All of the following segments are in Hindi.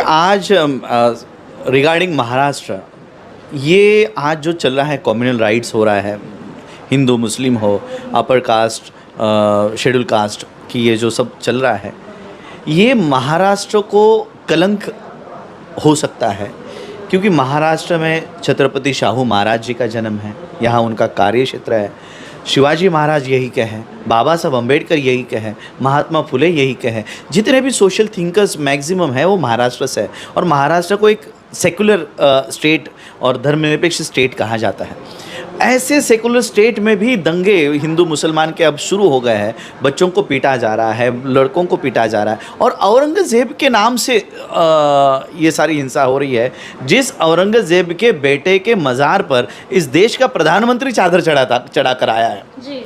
आज रिगार्डिंग महाराष्ट्र, ये आज जो चल रहा है कम्युनल राइट्स हो रहा है, हिंदू मुस्लिम हो, अपर कास्ट, शेड्यूल कास्ट की ये जो सब चल रहा है, ये महाराष्ट्र को कलंक हो सकता है। क्योंकि महाराष्ट्र में छत्रपति शाहू महाराज जी का जन्म है, यहाँ उनका कार्य क्षेत्र है। शिवाजी महाराज यही कहे, बाबा साहब अम्बेडकर यही कहे, महात्मा फुले यही कहे, जितने भी सोशल थिंकर्स मैक्सिमम है वो महाराष्ट्र से है। और महाराष्ट्र को एक सेकुलर स्टेट और धर्मनिरपेक्ष स्टेट कहा जाता है। ऐसे सेकुलर स्टेट में भी दंगे हिंदू मुसलमान के अब शुरू हो गए हैं। बच्चों को पीटा जा रहा है, लड़कों को पीटा जा रहा है, और औरंगज़ेब के नाम से ये सारी हिंसा हो रही है। जिस औरंगज़ेब के बेटे के मज़ार पर इस देश का प्रधानमंत्री चादर चढ़ा कर आया है जी।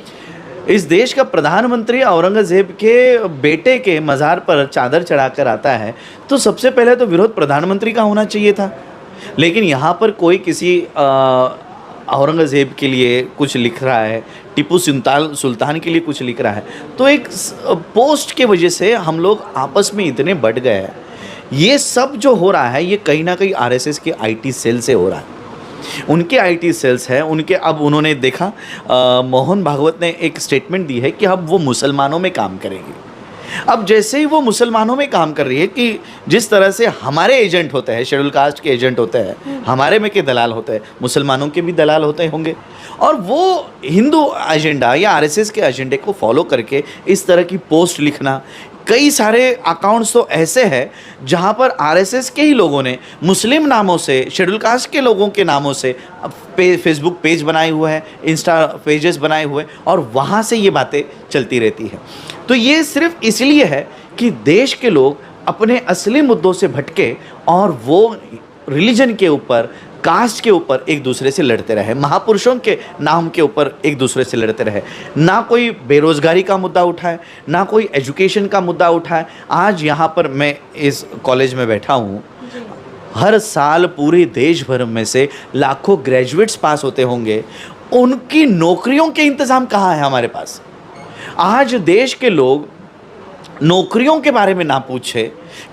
इस देश का प्रधानमंत्री औरंगज़ेब के बेटे के मज़ार पर चादर चढ़ाकर आता है, तो सबसे पहले तो विरोध प्रधानमंत्री का होना चाहिए था। लेकिन यहाँ पर कोई किसी औरंगज़ेब के लिए कुछ लिख रहा है, टीपू सुल्तान के लिए कुछ लिख रहा है, तो एक पोस्ट के वजह से हम लोग आपस में इतने बढ़ गए हैं। ये सब जो हो रहा है ये कहीं ना कहीं आरएसएस के आईटी सेल से हो रहा है। उनके आईटी सेल्स हैं, उनके अब उन्होंने देखा, मोहन भागवत ने एक स्टेटमेंट दी है कि अब वो मुसलमानों में काम करेंगे। अब जैसे ही वो मुसलमानों में काम कर रही है कि जिस तरह से हमारे एजेंट होते हैं, शेड्यूल कास्ट के एजेंट होते हैं, हमारे में के दलाल होते हैं, मुसलमानों के भी दलाल होते होंगे, और वो हिंदू एजेंडा या आरएसएस के एजेंडे को फॉलो करके इस तरह की पोस्ट लिखना। कई सारे अकाउंट्स तो ऐसे हैं जहाँ पर आरएसएस के ही लोगों ने मुस्लिम नामों से, शेड्यूल कास्ट के लोगों के नामों से फेसबुक पेज बनाए हुए हैं, इंस्टा पेजेस बनाए हुए, और वहाँ से ये बातें चलती रहती है। तो ये सिर्फ इसलिए है कि देश के लोग अपने असली मुद्दों से भटके और वो रिलीजन के ऊपर, कास्ट के ऊपर एक दूसरे से लड़ते रहे, महापुरुषों के नाम के ऊपर एक दूसरे से लड़ते रहे। ना कोई बेरोज़गारी का मुद्दा उठाए, ना कोई एजुकेशन का मुद्दा उठाए। आज यहाँ पर मैं इस कॉलेज में बैठा हूँ, हर साल पूरे देश भर में से लाखों ग्रेजुएट्स पास होते होंगे, उनकी नौकरियों के इंतज़ाम कहाँ है हमारे पास? आज देश के लोग नौकरियों के बारे में ना पूछे,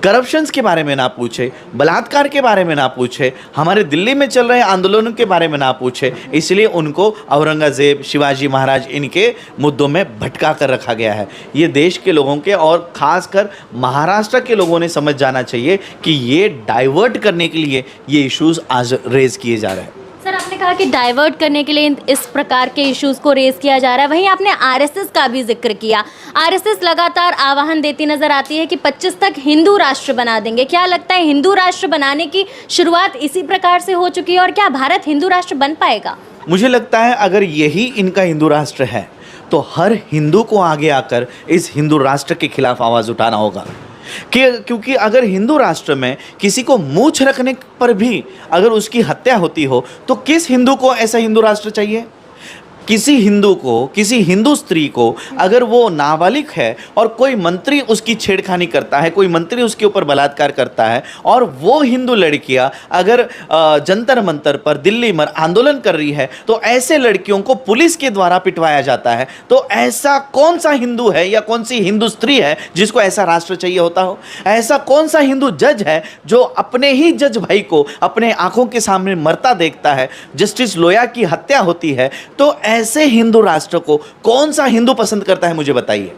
करप्शंस के बारे में ना पूछे, बलात्कार के बारे में ना पूछे, हमारे दिल्ली में चल रहे आंदोलनों के बारे में ना पूछे, इसलिए उनको औरंगज़ेब, शिवाजी महाराज, इनके मुद्दों में भटका कर रखा गया है। ये देश के लोगों के और ख़ासकर महाराष्ट्र के लोगों ने समझ जाना चाहिए कि ये डाइवर्ट करने के लिए ये इश्यूज़ आज रेज़ किए जा रहे हैं। सर, आपने कहा कि डाइवर्ट करने के लिए इस प्रकार के इश्यूज को रेज किया जा रहा है, वहीं आपने आरएसएस का भी जिक्र किया। आरएसएस लगातार आह्वान देती नजर आती है कि 25 तक हिंदू राष्ट्र बना देंगे। क्या लगता है हिंदू राष्ट्र बनाने की शुरुआत इसी प्रकार से हो चुकी है, और क्या भारत हिंदू राष्ट्र बन पाएगा? मुझे लगता है अगर यही इनका हिंदू राष्ट्र है तो हर हिंदू को आगे आकर इस हिंदू राष्ट्र के खिलाफ आवाज़ उठाना होगा। क्योंकि अगर हिंदू राष्ट्र में किसी को मूंछ रखने पर भी अगर उसकी हत्या होती हो, तो किस हिंदू को ऐसा हिंदू राष्ट्र चाहिए? किसी हिंदू को, किसी हिंदू स्त्री को अगर वो नाबालिग है और कोई मंत्री उसकी छेड़खानी करता है, कोई मंत्री उसके ऊपर बलात्कार करता है, और वो हिंदू लड़कियां अगर जंतर मंतर पर दिल्ली में आंदोलन कर रही है, तो ऐसे लड़कियों को पुलिस के द्वारा पिटवाया जाता है, तो ऐसा कौन सा हिंदू है या कौन सी हिंदू स्त्री है जिसको ऐसा राष्ट्र चाहिए होता हो? ऐसा कौन सा हिंदू जज है जो अपने ही जज भाई को अपने आंखों के सामने मरता देखता है, जस्टिस लोया की हत्या होती है? तो ऐसे हिंदू राष्ट्र को कौन सा हिंदू पसंद करता है, मुझे बताइए।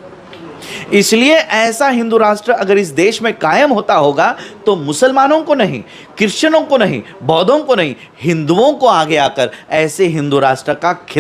इसलिए ऐसा हिंदू राष्ट्र अगर इस देश में कायम होता होगा तो मुसलमानों को नहीं, क्रिश्चियनों को नहीं, बौद्धों को नहीं, हिंदुओं को आगे आकर ऐसे हिंदू राष्ट्र का